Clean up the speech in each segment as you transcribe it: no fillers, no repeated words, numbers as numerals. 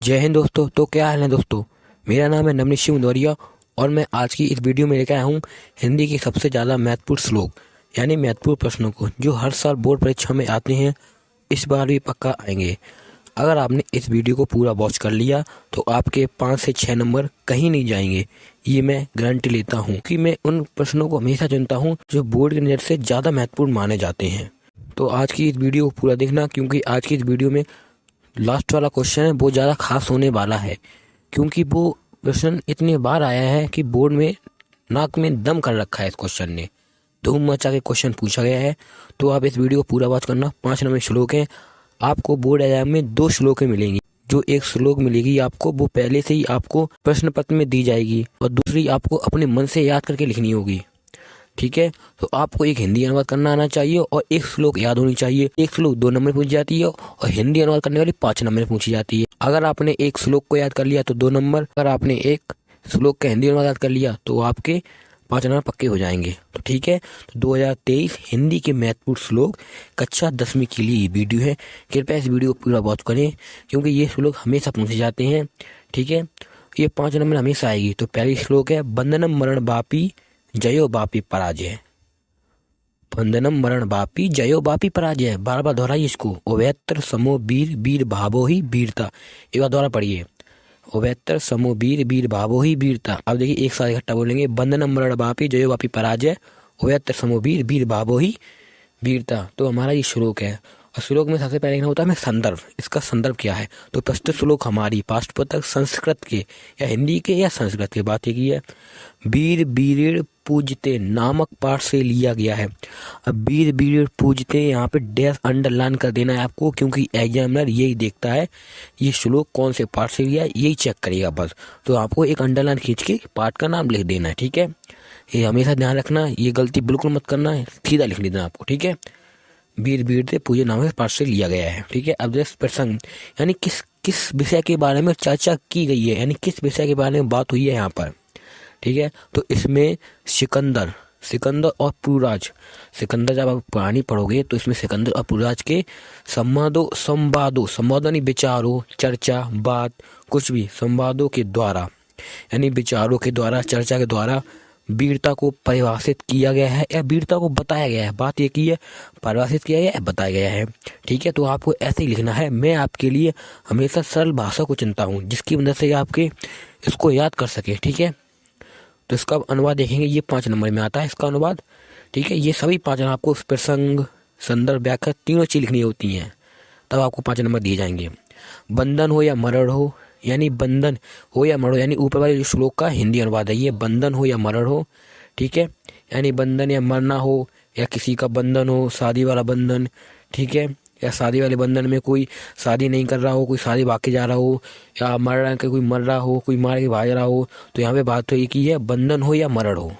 जय हिंद दोस्तों। तो क्या हाल है दोस्तों, मेरा नाम है नवनीत सिंह मुंदवरिया और मैं आज की इस वीडियो में लेकर आया हूँ हिंदी की सबसे ज़्यादा महत्वपूर्ण श्लोक यानी महत्वपूर्ण प्रश्नों को जो हर साल बोर्ड परीक्षा में आते हैं, इस बार भी पक्का आएंगे। अगर आपने इस वीडियो को पूरा वॉच कर लिया तो आपके 5 से 6 नंबर कहीं नहीं जाएंगे, ये मैं गारंटी लेता हूँ कि मैं उन प्रश्नों को हमेशा चुनता हूँ जो बोर्ड की नज़र से ज़्यादा महत्वपूर्ण माने जाते हैं। तो आज की इस वीडियो को पूरा देखना, क्योंकि आज की इस वीडियो में लास्ट वाला क्वेश्चन है वो ज़्यादा खास होने वाला है, क्योंकि वो प्रश्न इतनी बार आया है कि बोर्ड में नाक में दम कर रखा है। इस क्वेश्चन ने धूम मचा के क्वेश्चन पूछा गया है। तो आप इस वीडियो को पूरा वॉच करना। 5 नंबर श्लोक हैं। आपको बोर्ड एग्जाम में 2 श्लोकें मिलेंगी। जो एक श्लोक मिलेगी आपको वो पहले से ही आपको प्रश्न पत्र में दी जाएगी और दूसरी आपको अपने मन से याद करके लिखनी होगी। ठीक है, तो आपको एक हिंदी अनुवाद करना आना चाहिए और एक श्लोक याद होनी चाहिए। एक श्लोक 2 नंबर पूछी जाती है और हिंदी अनुवाद करने वाली 5 नंबर पूछी जाती है। अगर आपने एक श्लोक को याद कर लिया तो 2 नंबर, अगर आपने एक श्लोक का हिंदी अनुवाद याद कर लिया तो आपके 5 नंबर पक्के हो जाएंगे। तो ठीक है, तो 2023 हिंदी के महत्वपूर्ण श्लोक कक्षा 10वीं के लिए ये वीडियो है। कृपया इस वीडियो को पूरा वॉच करें, क्योंकि ये श्लोक हमेशा पूछे जाते हैं। ठीक है, ये 5 नंबर हमेशा आएगी। तो पहली श्लोक है बंधनम मरण बापी जयो बापी पराजय। बंधनम मरण बापी जयो बापी पराजय, बार बार दोहराइए इसको। ओवैत्र समो वीर वीर भावो ही वीरता। एक बार दोहरा पढ़िए, ओवैत्र समो वीर वीर भावो ही वीरता। अब देखिए एक साथ इकट्ठा बोलेंगे, बंधनम मरण बापी जयो बापी पराजय, ओवैत्र समो वीर वीर भावो ही वीरता। तो हमारा ये श्लोक है। और श्लोक में सबसे पहले होता है संदर्भ। इसका संदर्भ क्या है? तो प्रस्तुत श्लोक हमारी पाठ्य पुस्तक संस्कृत के या हिंदी के या संस्कृत के बात की है। वीर वीर पूजते नामक पाठ से लिया गया है। अब वीर वीर पूजते यहाँ पे डैश अंडरलाइन कर देना है आपको, क्योंकि एग्जामिनर यही देखता है ये श्लोक कौन से पाठ से लिया है, यही चेक करेगा बस। तो आपको एक अंडरलाइन खींच के पाठ का नाम लिख देना है। ठीक है, ये हमेशा ध्यान रखना, ये गलती बिल्कुल मत करना है, सीधा लिख लेना आपको। ठीक है, वीर वीर से पूजे नाम पाठ से लिया गया है। ठीक है, अब जैसे प्रसंग यानी किस विषय के बारे में चर्चा की गई है, यानी किस विषय के बारे में बात हुई है यहाँ पर। ठीक है, तो इसमें सिकंदर और पुरुराज, सिकंदर जब आप कहानी पढ़ोगे तो इसमें सिकंदर और पुरुराज के संवादों यानी विचारों, चर्चा, बात, कुछ भी संवादों के द्वारा यानी विचारों के द्वारा, चर्चा के द्वारा वीरता को परिभाषित किया गया है या वीरता को बताया गया है। बात ये की है, परिभाषित किया गया है, बताया गया है। ठीक है, तो आपको ऐसे ही लिखना है। मैं आपके लिए हमेशा सरल भाषा को चुनता हूँ जिसकी मदद से आपके इसको याद कर सके। ठीक है, तो इसका अनुवाद देखेंगे, ये 5 नंबर में आता है इसका अनुवाद। ठीक है, ये सभी 5 आपको प्रसंग, संदर्भ, व्याख्या तीनों चीज लिखनी होती हैं, तब आपको 5 नंबर दिए जाएंगे। बंधन हो या मरण हो, यानी बंधन हो या मरण हो, यानी ऊपर वाले श्लोक का हिंदी अनुवाद है ये। बंधन हो या मरण हो, ठीक है, यानी बंधन या मरना हो या किसी का बंधन हो, शादी वाला बंधन। ठीक है, या शादी वाले बंधन में कोई शादी नहीं कर रहा हो, कोई शादी भाग के जा रहा हो, या मर रहा है, कोई मर रहा हो, कोई मार के भाग रहा हो। तो यहाँ पे बात तो एक ही है, बंधन हो या मरण हो,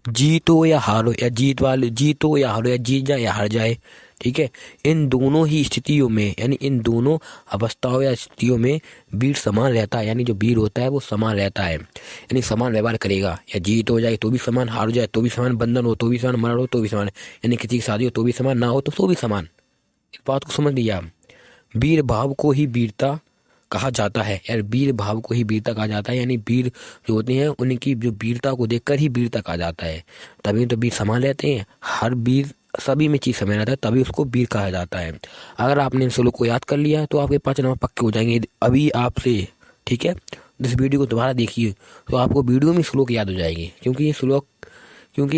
जीत हो या हार हो, या जीत हो या हार हो, या जीत जाए या हार जाए। ठीक है, इन दोनों ही स्थितियों में यानी इन दोनों अवस्थाओं या स्थितियों में वीर समान रहता है। यानी जो वीर होता है वो समान रहता है, यानी समान व्यवहार करेगा। या जीत हो जाए तो भी समान, हार हो जाए तो भी समान, बंधन हो तो भी समान, मरण हो तो भी समान, यानी किसी की शादी हो तो भी समान, ना हो तो भी समान। एक बात को समझ लिया, वीर भाव को ही वीरता कहा जाता है। यार वीर भाव को ही वीरता कहा जाता है, यानी वीर जो होते हैं उनकी जो वीरता को देखकर ही वीरता कहा जाता है। तभी तो वीर समान रहते हैं, हर वीर सभी में चीज समान रहता है, तभी उसको वीर कहा जाता है। अगर आपने इन श्लोक को याद कर लिया है तो आपके 5 नंबर पक्के हो जाएंगे अभी आपसे। ठीक है, इस वीडियो को दोबारा देखिए तो आपको वीडियो में श्लोक याद हो जाएगी, क्योंकि ये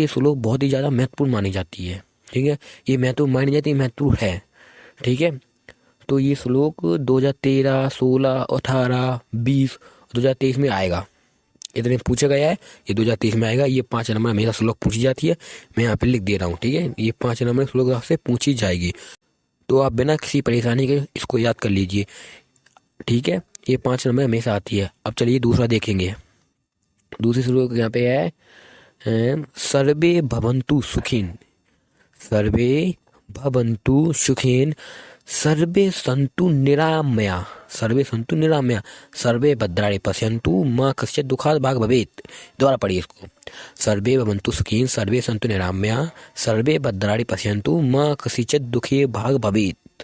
श्लोक बहुत ही ज्यादा महत्वपूर्ण मानी जाती है। ठीक है, ये महत्वपूर्ण मानी जाती है, महत्वपूर्ण है। ठीक है, तो ये श्लोक 2013, 16, 18, 20, 2023 में आएगा। इतने पूछा गया है, ये 2023 में आएगा। ये 5 नंबर हमेशा श्लोक पूछी जाती है, मैं यहाँ पे लिख दे रहा हूँ। ठीक है, ये 5 नंबर श्लोक आपसे पूछी जाएगी, तो आप बिना किसी परेशानी के इसको याद कर लीजिए। ठीक है, ये 5 नंबर हमेशा आती है। अब चलिए दूसरा देखेंगे। दूसरी श्लोक यहाँ पे है सर्वे भवन्तु सुखिन, सर्वे भवन्तु सुखिन, सर्वे सन्तु निरामया, सर्वे भद्राणि पश्यन्तु माँ कश्चित् दुःखात् भाग् भवेत्। दोबारा पढ़िए इसको, सर्वे भवन्तु सुखिन, सर्वे सन्तु निरामया, सर्वे भद्राणि पश्यन्तु माँ कश्चित् दुःखे भाग् भवेत्।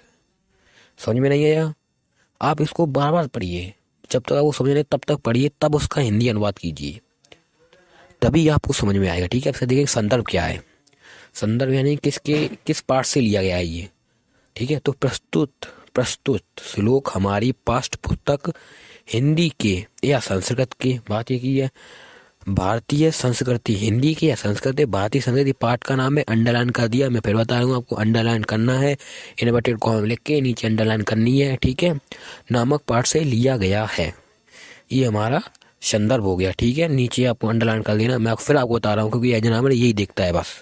समझ में नहीं आया? आप इसको बार बार पढ़िए, जब तक आप वो समझ नहीं तब तक पढ़िए, तब उसका हिंदी अनुवाद कीजिए, तभी आपको समझ में आएगा। ठीक है, अब देखिए संदर्भ क्या है। संदर्भ यानी किस पाठ से लिया गया है ये। ठीक है, तो प्रस्तुत श्लोक हमारी पाठ्य पुस्तक हिंदी के या संस्कृत के, बात ये की है भारतीय संस्कृति, हिंदी की या संस्कृति भारतीय संस्कृति पाठ का नाम है। अंडरलाइन कर दिया, मैं फिर बता रहा हूँ आपको, अंडरलाइन करना है, इन्वर्टेड कॉमा लिख के नीचे अंडरलाइन करनी है। ठीक है, नामक पाठ से लिया गया है, ये हमारा संदर्भ हो गया। ठीक है, नीचे आपको अंडरलाइन कर देना, मैं फिर आपको बता रहा हूँ क्योंकि एग्जामिनर यही देखता है बस।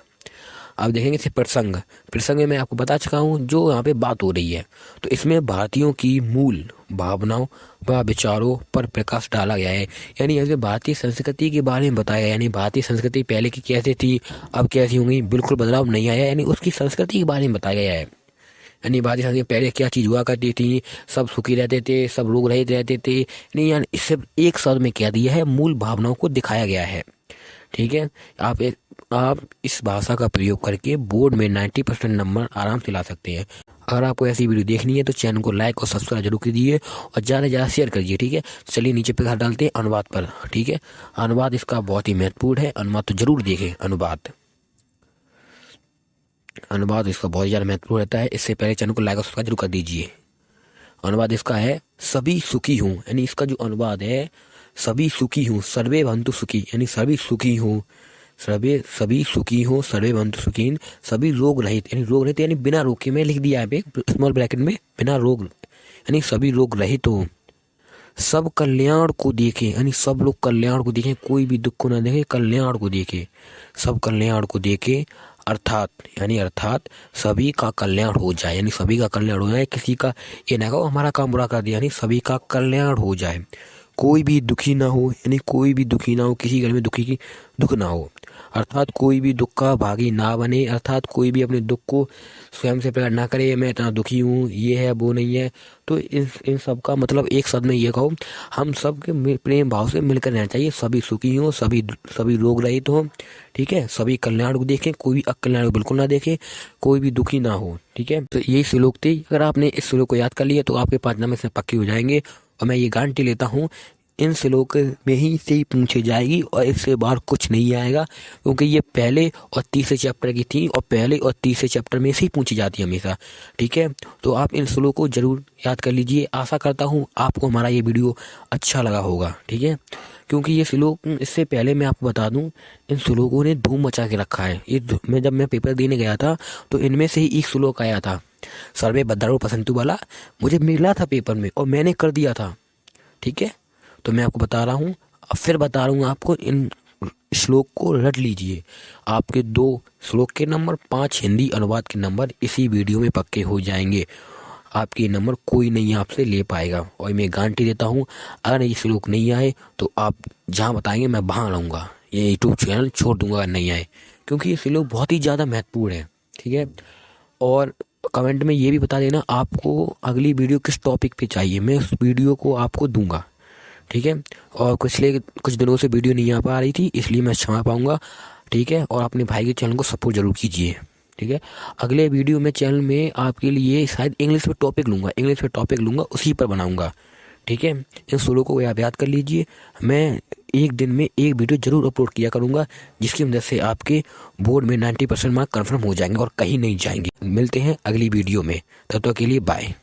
अब देखेंगे इसे प्रसंग। प्रसंग में मैं आपको बता चुका हूँ जो यहाँ पे बात हो रही है, तो इसमें भारतीयों की मूल भावनाओं व विचारों पर प्रकाश डाला गया है। यानी यहाँ भारतीय संस्कृति के बारे में बताया, यानी भारतीय संस्कृति पहले की कैसे थी, अब कैसी होंगी, बिल्कुल बदलाव नहीं आया, यानी उसकी संस्कृति के बारे में बताया गया है। यानी भारतीय संस्कृति पहले क्या चीज़ हुआ करती थी, सब सुखी रहते थे, सब लोग रहित रहते थे, यानी इससे एक शब्द में क्या दिया है, मूल भावनाओं को दिखाया गया है। ठीक है, आप इस भाषा का प्रयोग करके बोर्ड में 90% नंबर आराम से ला सकते हैं। अगर आपको ऐसी वीडियो देखनी है तो चैनल को लाइक और सब्सक्राइब जरूर कीजिए और ज़्यादा से ज़्यादा शेयर करिए। ठीक है, चलिए नीचे पे डालते हैं अनुवाद पर। ठीक है, अनुवाद इसका बहुत ही महत्वपूर्ण है, अनुवाद तो जरूर देखें। अनुवाद इसका बहुत ज़्यादा महत्वपूर्ण रहता है। इससे पहले चैनल को लाइक और सब्सक्राइब जरूर कर दीजिए। अनुवाद इसका है सभी सुखी हूँ, यानी इसका जो अनुवाद है सभी सुखी हूँ, सर्वे भवन्तु सुखी, यानी सभी सुखी हूँ, सभी सुखी हो, सर्वे भवन्तु सुखीन, सभी रोग रहित, यानी रोग रहित यानी बिना रोग के, मैं लिख दिया है स्मॉल ब्रैकेट में, बिना रोग यानी सभी रोग रहित हो, सब कल्याण को देखें, यानी सब लोग कल्याण को देखें, कोई भी दुख को ना देखें, कल्याण को देखें, सब कल्याण को देखें, अर्थात सभी का कल्याण हो जाए, यानी सभी का कल्याण हो जाए, किसी का ये ना कहो हमारा काम बुरा कर दिया, यानी सभी का कल्याण हो जाए, कोई भी दुखी ना हो, यानी कोई भी दुखी ना हो, किसी घर में दुख ना हो, अर्थात कोई भी दुख का भागी ना बने, अर्थात कोई भी अपने दुख को स्वयं से प्रकट ना करे, मैं इतना दुखी हूँ, ये है वो नहीं है। तो इन सब का मतलब एक शब्द में ये कहो, हम सब के प्रेम भाव से मिलकर रहना चाहिए, सभी सुखी हों, सभी रोग रहित हों। ठीक है, सभी कल्याण को देखें, कोई भी अकल्याण को बिल्कुल ना देखें, कोई भी दुखी ना हो। ठीक है, तो यही श्लोक थे। अगर आपने इस श्लोक को याद कर लिया तो आपके 5 नंबर से पक्के हो जाएंगे, और मैं ये गारंटी लेता हूँ इन श्लोक में ही से ही पूछे जाएगी और इससे बाहर कुछ नहीं आएगा, क्योंकि ये पहले और तीसरे चैप्टर की थी और पहले और तीसरे चैप्टर में से ही पूछी जाती है हमेशा। ठीक है, तो आप इन श्लोक को जरूर याद कर लीजिए। आशा करता हूँ आपको हमारा ये वीडियो अच्छा लगा होगा। ठीक है, क्योंकि ये श्लोक, इससे पहले मैं आपको बता दूं, इन श्लोकों ने धूम मचा के रखा है। ये जब मैं पेपर देने गया था तो इनमें से ही एक श्लोक आया था, सर्वे भद्राणु पश्यन्तु वाला, मुझे मिला था पेपर में और मैंने कर दिया था। ठीक है, तो मैं आपको बता रहा हूँ, अब फिर बता रहा हूँ आपको, इन श्लोक को रट लीजिए। आपके 2 श्लोक के नंबर, 5 हिंदी अनुवाद के नंबर इसी वीडियो में पक्के हो जाएंगे। आपके नंबर कोई नहीं आपसे ले पाएगा, और मैं गारंटी देता हूँ अगर ये श्लोक नहीं आए तो आप जहाँ बताएंगे मैं वहाँ लाऊंगा, ये यूट्यूब चैनल छोड़ दूंगा अगर नहीं आए, क्योंकि ये श्लोक बहुत ही ज़्यादा महत्वपूर्ण है। ठीक है, और कमेंट में ये भी बता देना आपको अगली वीडियो किस टॉपिक पे चाहिए, मैं उस वीडियो को आपको दूंगा। ठीक है, और कुछ दिनों से वीडियो नहीं आ पा रही थी, इसलिए मैं क्षमा पाऊंगा। ठीक है, और अपने भाई के चैनल को सपोर्ट जरूर कीजिए। ठीक है, अगले वीडियो में चैनल में आपके लिए शायद इंग्लिश में टॉपिक लूँगा, उसी पर बनाऊंगा। ठीक है, इन श्लोकों को आप याद कर लीजिए। मैं एक दिन में एक वीडियो जरूर अपलोड किया करूँगा, जिसकी वजह से आपके बोर्ड में 90% मार्क कन्फर्म हो जाएंगे और कहीं नहीं जाएंगे। मिलते हैं अगली वीडियो में, तब तक के लिए बाय।